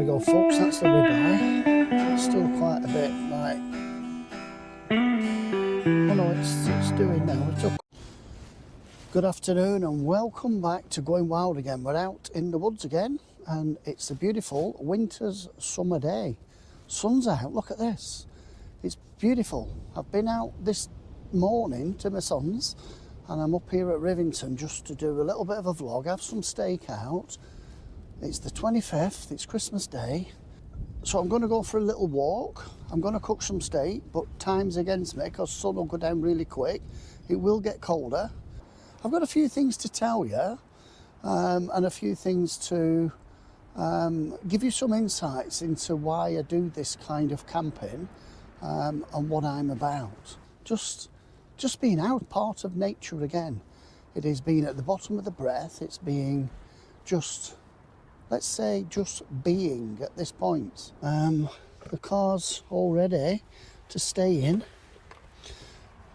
go folks, that's the ribeye. It's still quite a bit like, oh no, it's doing now. It's up. Good afternoon and welcome back to Going Wild again. We're out in the woods again and it's a beautiful winter's summer day. Sun's out, look at this. It's beautiful. I've been out this morning to my son's and I'm up here at Rivington just to do a little bit of a vlog, have some steak out. It's the 25th, it's Christmas Day. So I'm going to go for a little walk. I'm going to cook some steak, but time's against me because sun will go down really quick. It will get colder. I've got a few things to tell you and a few things to give you some insights into why I do this kind of camping and what I'm about. Just being out, part of nature again. It is being at the bottom of the breath. It's being just, let's say, just being at this point. The car's all ready to stay in.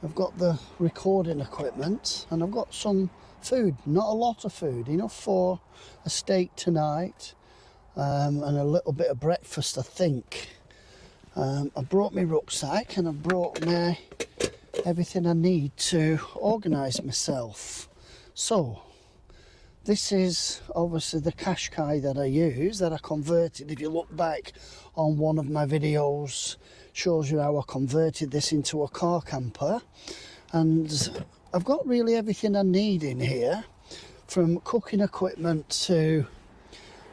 I've got the recording equipment and I've got some food, not a lot of food, enough for a steak tonight and a little bit of breakfast, I think. I brought my rucksack and I brought my everything I need to organise myself. So this is obviously the Qashqai that I use, that I converted. If you look back on one of my videos, shows you how I converted this into a car camper. And I've got really everything I need in here, from cooking equipment to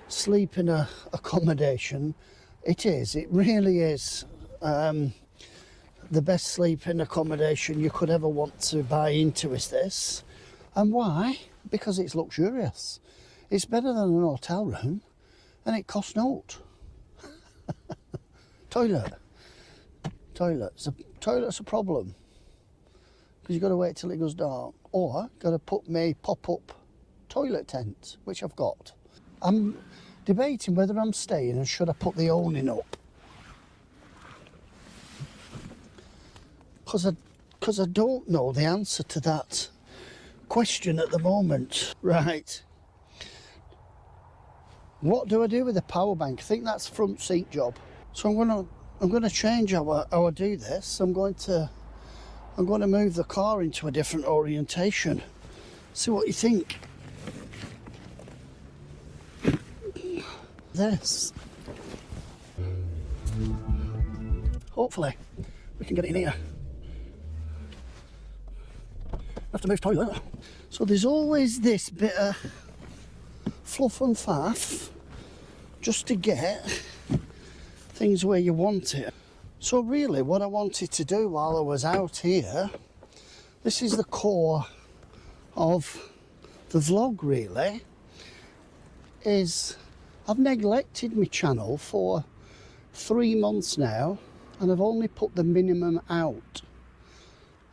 sleeping accommodation. It really is the best sleeping accommodation you could ever want to buy into is this. And why? Because it's luxurious. It's better than an hotel room and it costs naught. Toilet's a problem because you've got to wait till it goes dark, or got to put my pop-up toilet tent, which I've got. I'm debating whether I'm staying and should I put the awning up, because I don't know the answer to that question at the moment. Right, what do I do with the power bank? I think that's front seat job. So I'm gonna change how I do this. I'm going to move the car into a different orientation. See what you think. This. Hopefully we can get it in here. I have to move toilet. So there's always this bit of fluff and faff just to get things where you want it. So really what I wanted to do while I was out here, this is the core of the vlog really, is I've neglected my channel for 3 months now and I've only put the minimum out.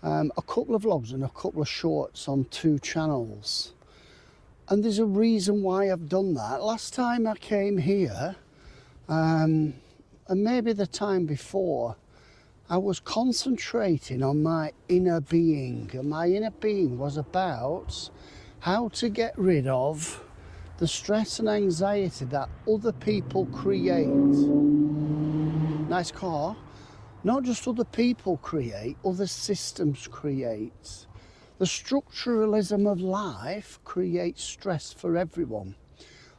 A couple of vlogs and a couple of shorts on 2 channels. And there's a reason why I've done that. Last time I came here, and maybe the time before, I was concentrating on my inner being. And my inner being was about how to get rid of the stress and anxiety that other people create. Nice car. Not just other people create, other systems create. The structuralism of life creates stress for everyone.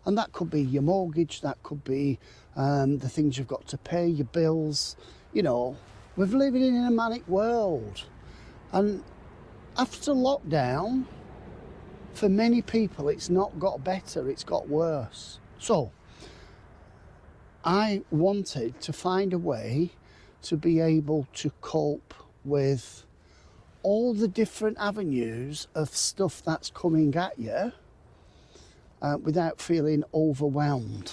And that could be your mortgage, that could be the things you've got to pay, your bills. You know, we're living in a manic world. And after lockdown, for many people, it's not got better, it's got worse. So, I wanted to find a way to be able to cope with all the different avenues of stuff that's coming at you without feeling overwhelmed.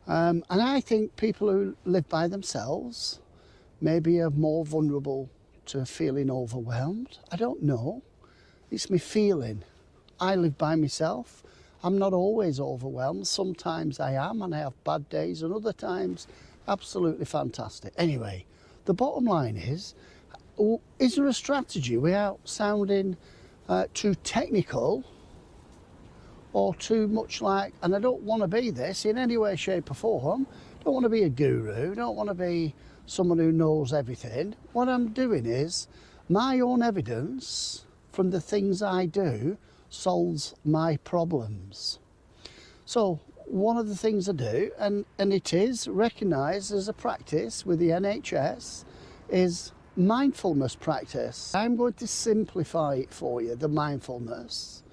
And I think people who live by themselves maybe are more vulnerable to feeling overwhelmed. I don't know. It's my feeling. I live by myself. I'm not always overwhelmed. Sometimes I am and I have bad days, and other times absolutely fantastic. Anyway, the bottom line is there a strategy without sounding too technical, or too much like, and I don't want to be this in any way, shape or form. Don't want to be a guru, don't want to be someone who knows everything. What I'm doing is my own evidence from the things I do solves my problems. So one of the things I do, and it is recognised as a practice with the NHS, is mindfulness practice. I'm going to simplify it for you, the mindfulness.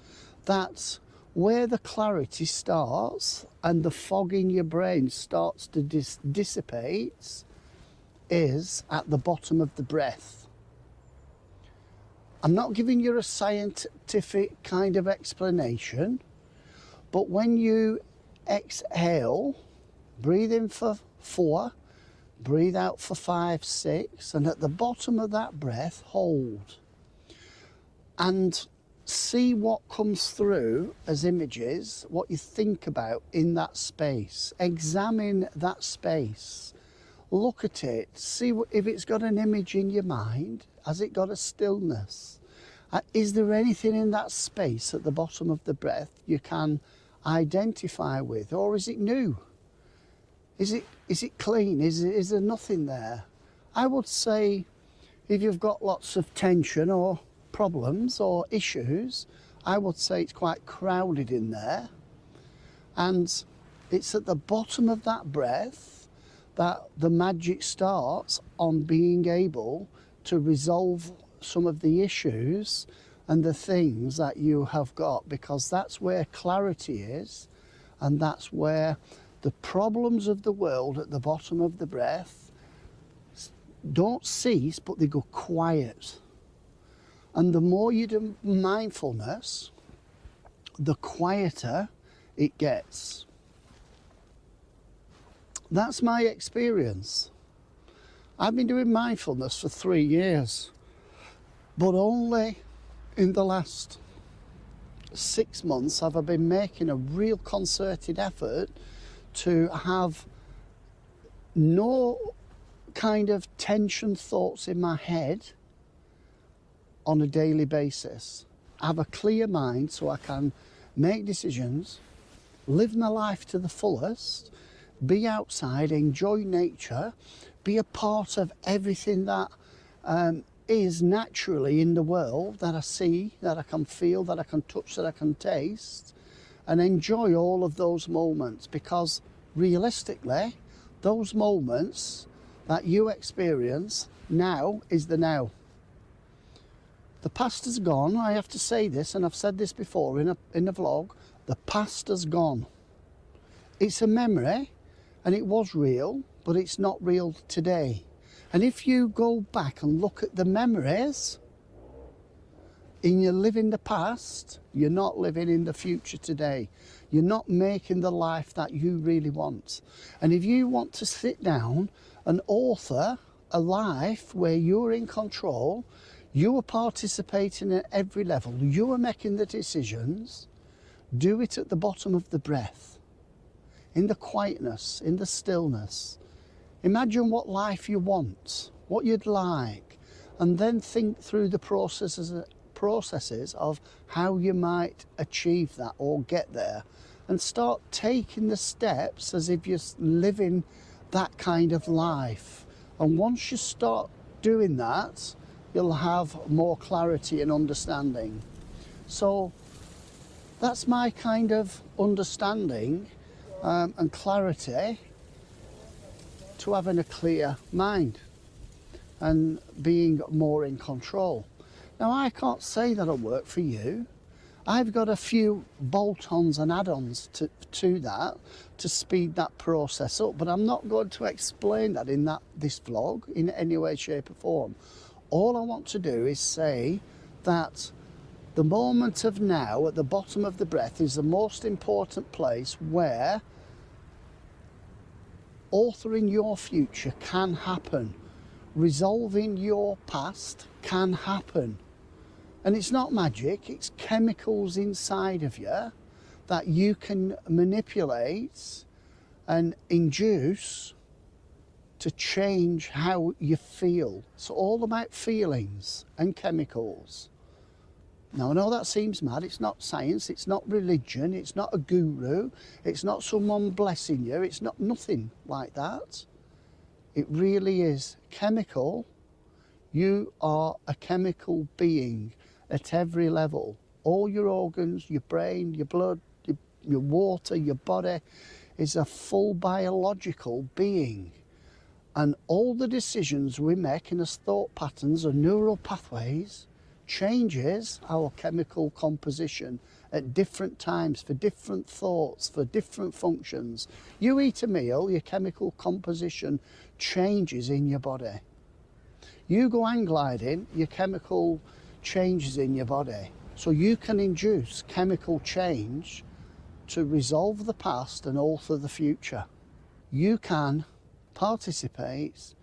That's where the clarity starts and the fog in your brain starts to dissipate, is at the bottom of the breath. I'm not giving you a scientific kind of explanation, but when you exhale, breathe in for 4, breathe out for 5, 6, and at the bottom of that breath, hold. And see what comes through as images, what you think about in that space. Examine that space. Look at it. See if it's got an image in your mind. Has it got a stillness? Is there anything in that space at the bottom of the breath you can identify with? Or is it new? Is it clean? Is there nothing there? I would say if you've got lots of tension or problems or issues, I would say it's quite crowded in there. And it's at the bottom of that breath that the magic starts on being able to resolve some of the issues and the things that you have got, because that's where clarity is, and that's where the problems of the world at the bottom of the breath don't cease, but they go quiet. And the more you do mindfulness, the quieter it gets. That's my experience. I've been doing mindfulness for 3 years, but only in the last 6 months have I been making a real concerted effort to have no kind of tension thoughts in my head on a daily basis. I have a clear mind so I can make decisions, live my life to the fullest, be outside, enjoy nature, be a part of everything that is naturally in the world that I see, that I can feel, that I can touch, that I can taste, and enjoy all of those moments, because realistically, those moments that you experience now is the now. The past is gone. I have to say this, and I've said this before in a vlog. The past has gone. It's a memory, and it was real, but it's not real today. And if you go back and look at the memories, in you living the past, you're not living in the future today. You're not making the life that you really want. And if you want to sit down and author a life where you're in control, you are participating at every level, you are making the decisions, do it at the bottom of the breath, in the quietness, in the stillness. Imagine what life you want, what you'd like, and then think through the processes of how you might achieve that or get there, and start taking the steps as if you're living that kind of life. And once you start doing that, you'll have more clarity and understanding. So that's my kind of understanding and clarity to having a clear mind and being more in control. Now, I can't say that'll work for you. I've got a few bolt-ons and add-ons to that to speed that process up, but I'm not going to explain that in this vlog in any way, shape or form. All I want to do is say that the moment of now at the bottom of the breath is the most important place where authoring your future can happen. Resolving your past can happen. And it's not magic, it's chemicals inside of you that you can manipulate and induce to change how you feel. It's all about feelings and chemicals. Now, I know that seems mad. It's not science, it's not religion, it's not a guru, it's not someone blessing you, it's not nothing like that. It really is chemical. You are a chemical being at every level. All your organs, your brain, your blood, your water, your body is a full biological being. And all the decisions we make in as thought patterns or neural pathways changes our chemical composition at different times for different thoughts, for different functions. You eat a meal, your chemical composition changes in your body. You go hang gliding, your chemical changes in your body. So you can induce chemical change to resolve the past and alter the future. You can participate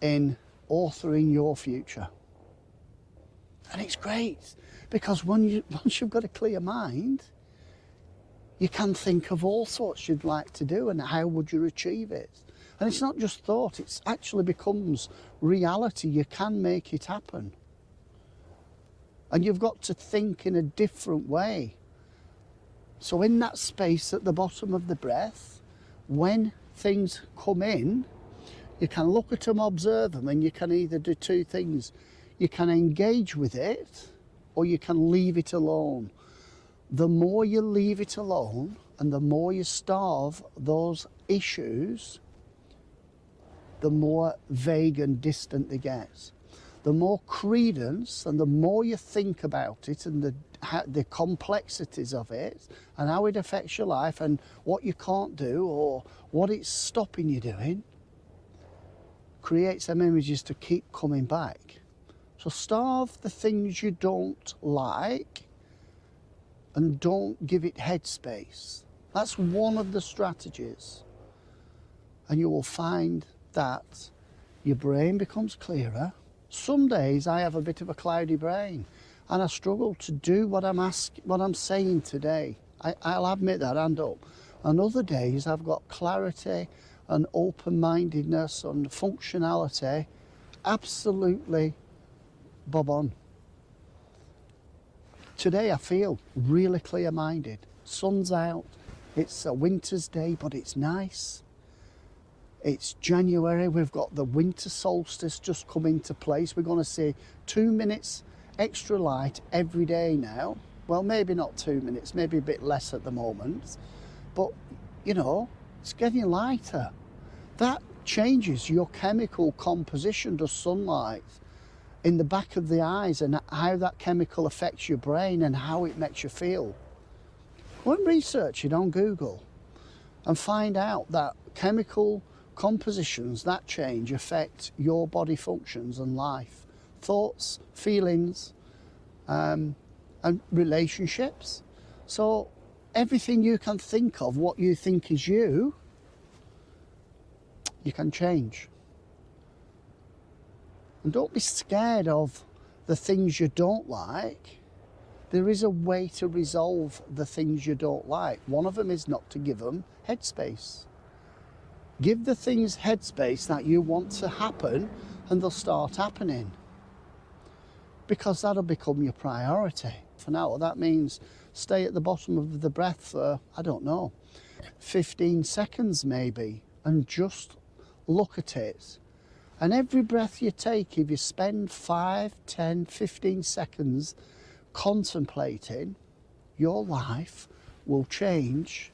in authoring your future. And it's great because once you've got a clear mind, you can think of all sorts you'd like to do and how would you achieve it. And it's not just thought, it actually becomes reality. You can make it happen. And you've got to think in a different way. So in that space at the bottom of the breath, when things come in, you can look at them, observe them, and you can either do two things. You can engage with it, or you can leave it alone. The more you leave it alone, and the more you starve those issues, the more vague and distant they get. The more credence and the more you think about it and the complexities of it and how it affects your life and what you can't do or what it's stopping you doing, creates them images to keep coming back. So starve the things you don't like and don't give it headspace. That's one of the strategies. And you will find that your brain becomes clearer. Some days I have a bit of a cloudy brain and I struggle to do what I'm saying today. I'll admit that, hand up. And other days I've got clarity and open-mindedness and functionality absolutely bob on. Today I feel really clear-minded. Sun's out, it's a winter's day, but it's nice. It's January, we've got the winter solstice just come into place. We're going to see 2 minutes extra light every day now. Well, maybe not 2 minutes, maybe a bit less at the moment. But, you know, it's getting lighter. That changes your chemical composition, does sunlight, in the back of the eyes and how that chemical affects your brain and how it makes you feel. Go and research it on Google and find out that chemical compositions that change affect your body functions and life, thoughts, feelings, and relationships. So everything you can think of, what you think is you can change. And don't be scared of the things you don't like. There is a way to resolve the things you don't like. One of them is not to give them headspace. Give the things headspace that you want to happen and they'll start happening. Because that'll become your priority. For now, that means stay at the bottom of the breath for, I don't know, 15 seconds maybe, and just look at it. And every breath you take, if you spend 5, 10, 15 seconds contemplating, your life will change.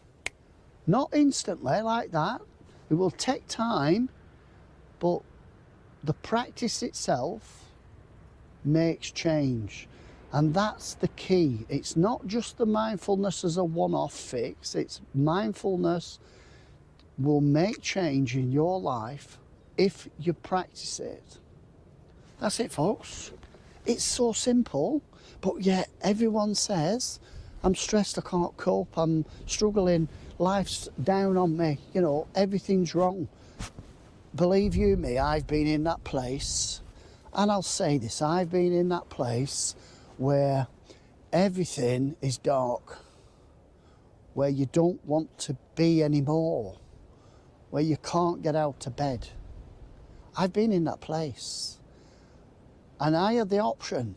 Not instantly like that. It will take time, but the practice itself makes change. And that's the key. It's not just the mindfulness as a one-off fix. It's mindfulness will make change in your life if you practice it. That's it, folks. It's so simple, but yet everyone says, I'm stressed, I can't cope, I'm struggling, life's down on me, you know, everything's wrong. Believe you me, I've been in that place, and I'll say this, I've been in that place where everything is dark, where you don't want to be anymore, where you can't get out of bed. I've been in that place, and I had the option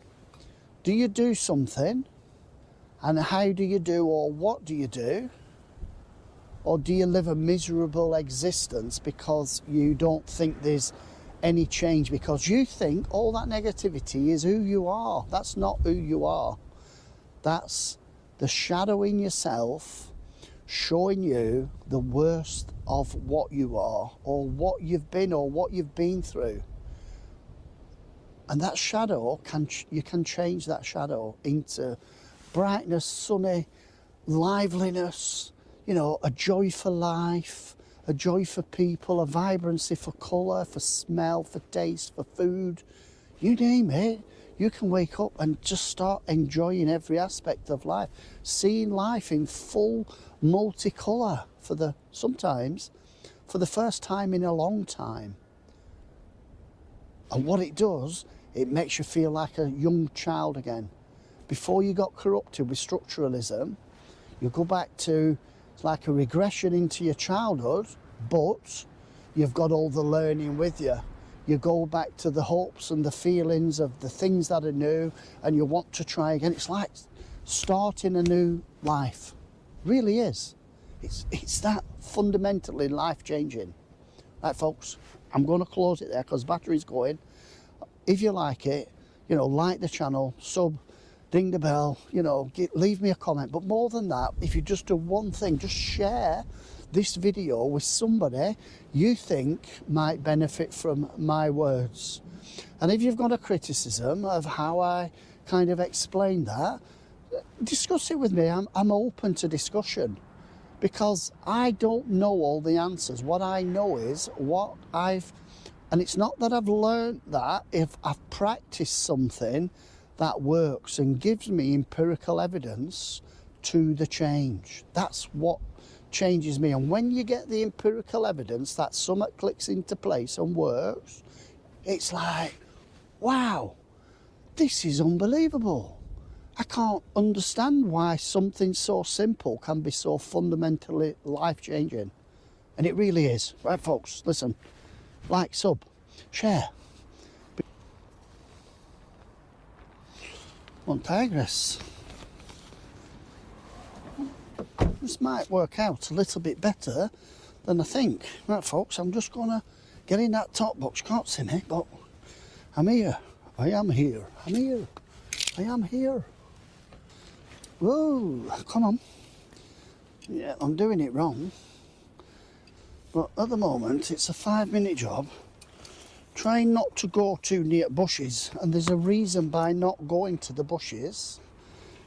Do you do something? And how do you do, or what do you do? Or do you live a miserable existence because you don't think there's any change, because you think all that negativity is who you are? That's not who you are. That's the shadow in yourself showing you the worst of what you are, or what you've been, or what you've been through. And that shadow, you can change that shadow into brightness, sunny, liveliness, you know, a joy for life, a joy for people, a vibrancy for colour, for smell, for taste, for food. You name it, you can wake up and just start enjoying every aspect of life, seeing life in full multicolour sometimes for the first time in a long time. And what it does, it makes you feel like a young child again. Before you got corrupted with structuralism, you go back to, it's like a regression into your childhood, but you've got all the learning with you. You go back to the hopes and the feelings of the things that are new, and you want to try again. It's like starting a new life. It really is. It's that fundamentally life-changing. Right, folks, I'm going to close it there because battery's going. If you like it, you know, like the channel, sub, ding the bell, you know, leave me a comment. But more than that, if you just do one thing, just share this video with somebody you think might benefit from my words. And if you've got a criticism of how I kind of explained that, discuss it with me. I'm open to discussion, because I don't know all the answers. What I know is what and it's not that I've learned that, if I've practiced something that works and gives me empirical evidence to the change. That's what changes me. And when you get the empirical evidence that something clicks into place and works, it's like, wow, this is unbelievable. I can't understand why something so simple can be so fundamentally life-changing. And it really is. Right, folks, listen, like, sub, share. One tigress. This might work out a little bit better than I think. Right, folks, I'm just going to get in that top box. Can't see me, but I'm here. I am here. I'm here. I am here. Whoa, come on. Yeah, I'm doing it wrong. But at the moment, it's a 5-minute job. Trying not to go too near bushes. And there's a reason by not going to the bushes.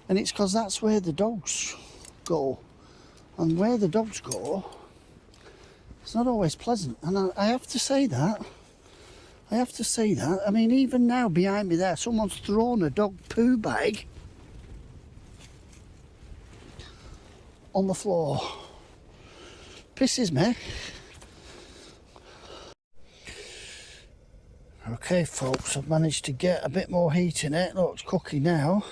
And it's because that's where the dogs go. And where the dogs go, it's not always pleasant. And I have to say that. I have to say that. I mean, even now behind me there, someone's thrown a dog poo bag on the floor. Pisses me. Okay, folks, I've managed to get a bit more heat in it. Look, it's cooking now.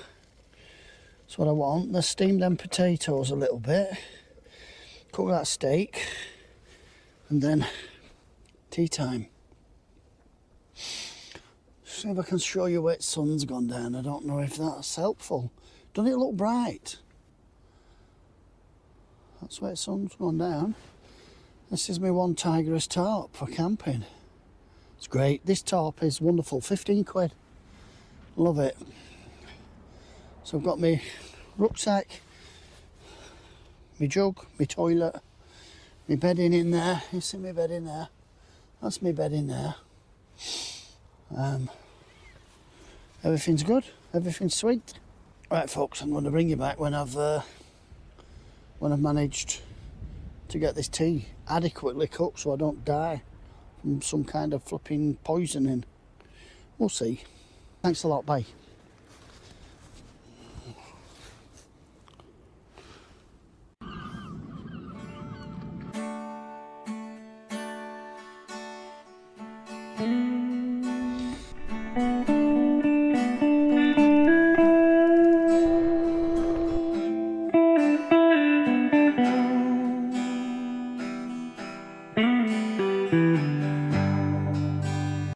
That's what I want. Let's steam them potatoes a little bit. Cook that steak. And then tea time. See if I can show you where the sun's gone down. I don't know if that's helpful. Doesn't it look bright? That's where the sun's gone down. This is my one tigress tarp for camping. It's great. This tarp is wonderful. 15 quid. Love it. So I've got my rucksack, my jug, my toilet, my bedding in there. You see my bed in there? That's my bed in there. Everything's good. Everything's sweet. Right, folks, I'm going to bring you back when I've managed to get this tea adequately cooked so I don't die from some kind of flipping poisoning. We'll see. Thanks a lot. Bye.